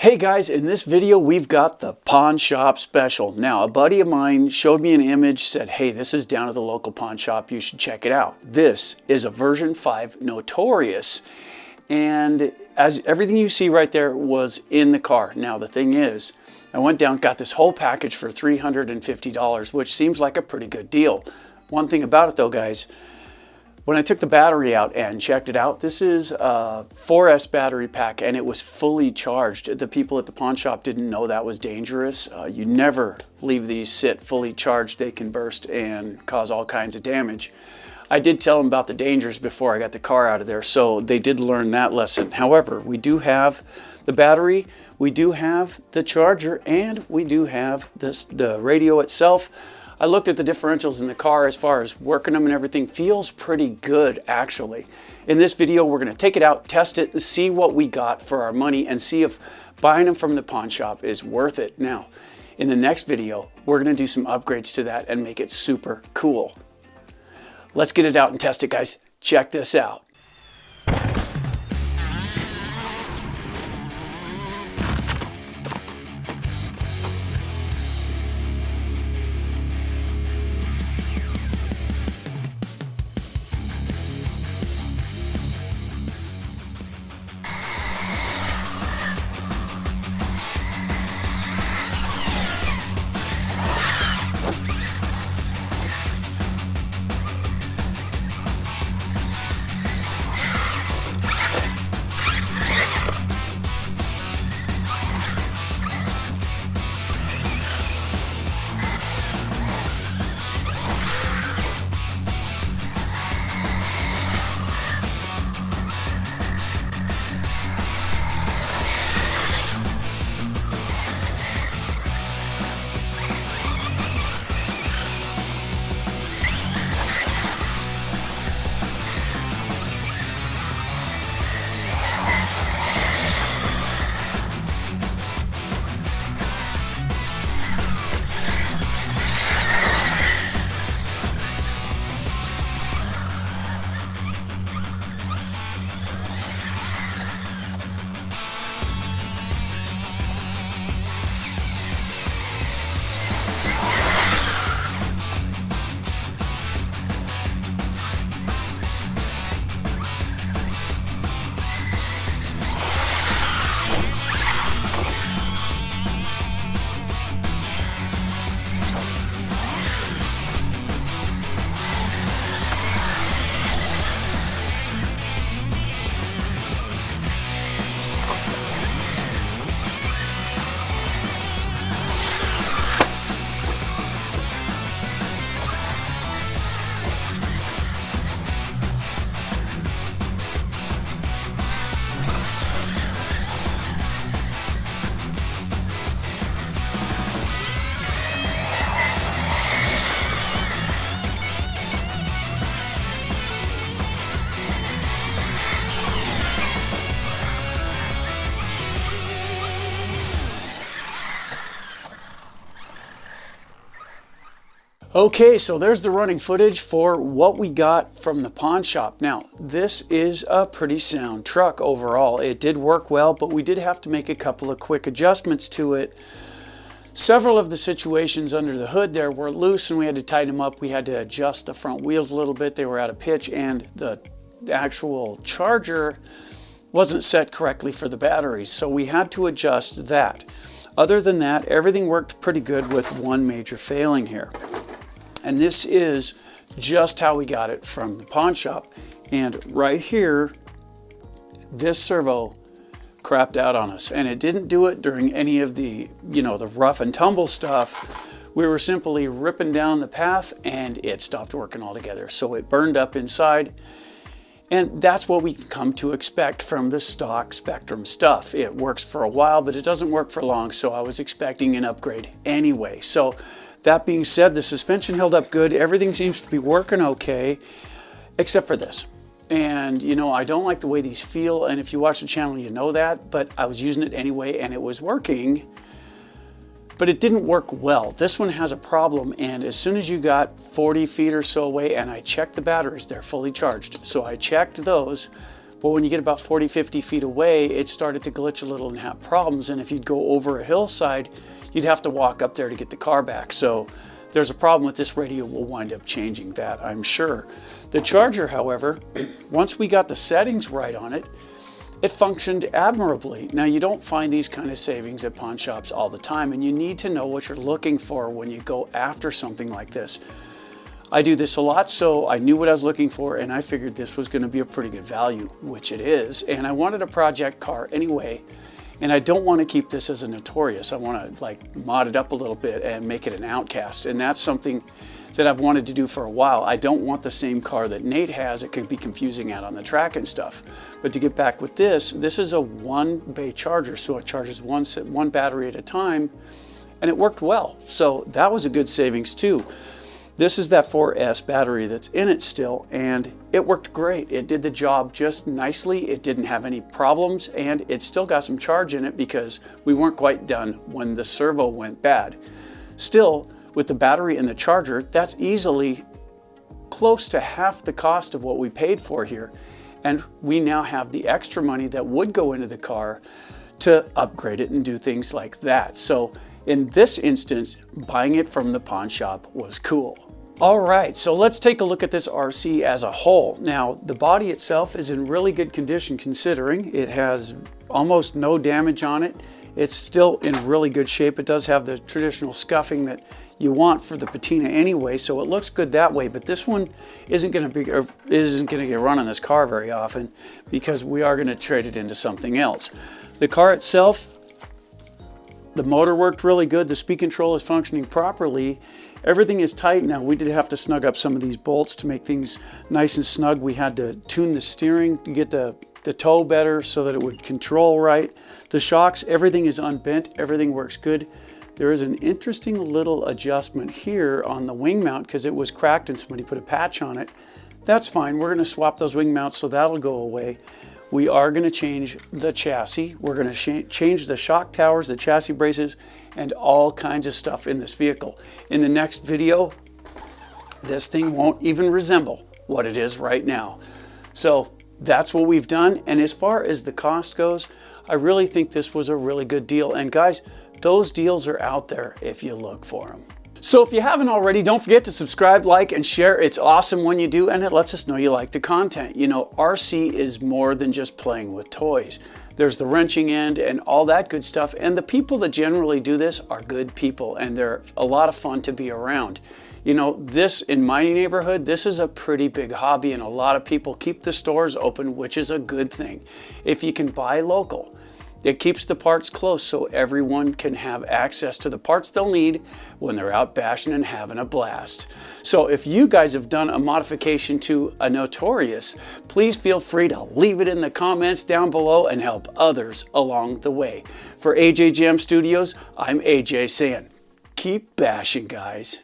Hey guys, in this video we've got the pawn shop special. Now a buddy of mine showed me an image, said, hey, this is down at the local pawn shop, you should check it out. This is a version 5 Notorious, and as everything you see right there was in the car. Now the thing is, I went down, got this whole package for $350, which seems like a pretty good deal. One thing about it though, guys, when I took the battery out and checked it out, this is a 4S battery pack and it was fully charged. The people at the pawn shop didn't know that was dangerous. You never leave these sit fully charged. They can burst and cause all kinds of damage. I did tell them about the dangers before I got the car out of there, so they did learn that lesson. However, we do have the battery, we do have the charger, and we do have the radio itself. I looked at the differentials in the car as far as working them and everything. Feels pretty good, actually. In this video, we're going to take it out, test it, and see what we got for our money and see if buying them from the pawn shop is worth it. Now, in the next video, we're going to do some upgrades to that and make it super cool. Let's get it out and test it, guys. Check this out. Okay, so there's the running footage for what we got from the pawn shop. Now, this is a pretty sound truck overall. It did work well, but we did have to make a couple of quick adjustments to it. Several of the situations under the hood there were loose and we had to tighten them up. We had to adjust the front wheels a little bit. They were out of pitch, and the actual charger wasn't set correctly for the batteries, so we had to adjust that. Other than that, everything worked pretty good with one major failing here. And this is just how we got it from the pawn shop. And right here, this servo crapped out on us. And it didn't do it during any of the, the rough and tumble stuff. We were simply ripping down the path and it stopped working altogether. So it burned up inside. And that's what we come to expect from the stock Spectrum stuff. It works for a while, but it doesn't work for long. So I was expecting an upgrade anyway. So that being said, the suspension held up good. Everything seems to be working okay, except for this. And I don't like the way these feel. And if you watch the channel, you know that, but I was using it anyway and it was working. but it didn't work well. This one has a problem, and as soon as you got 40 feet or so away, and I checked the batteries, they're fully charged. So I checked those, Well, when you get about 40, 50 feet away, it started to glitch a little and have problems. And if you'd go over a hillside, you'd have to walk up there to get the car back. So there's a problem with this radio. We'll wind up changing that, I'm sure. The charger, however, once we got the settings right on it, it functioned admirably. Now, you don't find these kind of savings at pawn shops all the time, and you need to know what you're looking for when you go after something like this. I do this a lot, so I knew what I was looking for, and I figured this was going to be a pretty good value, which it is. And I wanted a project car anyway, and I don't want to keep this as a Notorious. I want to like mod it up a little bit and make it an Outcast, and that's something that I've wanted to do for a while. I don't want the same car that Nate has. It could be confusing out on the track and stuff. But to get back with this is a one-bay charger, so it charges one battery at a time, and it worked well. So that was a good savings too. This is that 4S battery that's in it still, and it worked great. It did the job just nicely. It didn't have any problems, and it still got some charge in it because we weren't quite done when the servo went bad. Still, with the battery and the charger, that's easily close to half the cost of what we paid for here. And we now have the extra money that would go into the car to upgrade it and do things like that. So in this instance, buying it from the pawn shop was cool. All right, so let's take a look at this RC as a whole. Now, the body itself is in really good condition considering it has almost no damage on it. It's still in really good shape. It does have the traditional scuffing that you want for the patina anyway, so it looks good that way. But this one isn't going to get run on this car very often because we are going to trade it into something else. The car itself, the motor worked really good. The speed control is functioning properly. Everything is tight. Now, we did have to snug up some of these bolts to make things nice and snug. We had to tune the steering to get the toe better so that it would control right. The shocks, everything is unbent. Everything works good. There is an interesting little adjustment here on the wing mount because it was cracked and somebody put a patch on it. That's fine. We're going to swap those wing mounts, so that'll go away. We are going to change the chassis. We're going to change the shock towers, the chassis braces, and all kinds of stuff in this vehicle. In the next video, this thing won't even resemble what it is right now. So that's what we've done. And as far as the cost goes, I really think this was a really good deal. And guys, those deals are out there if you look for them. So if you haven't already, don't forget to subscribe, like, and share. It's awesome when you do, and it lets us know you like the content. You know, RC is more than just playing with toys. There's the wrenching end and all that good stuff. And the people that generally do this are good people, and they're a lot of fun to be around. You know, this, in my neighborhood, this is a pretty big hobby, and a lot of people keep the stores open, which is a good thing. If you can buy local, it keeps the parts close so everyone can have access to the parts they'll need when they're out bashing and having a blast. So if you guys have done a modification to a Notorious, please feel free to leave it in the comments down below and help others along the way. For AJ Jam Studios, I'm AJ saying, keep bashing, guys.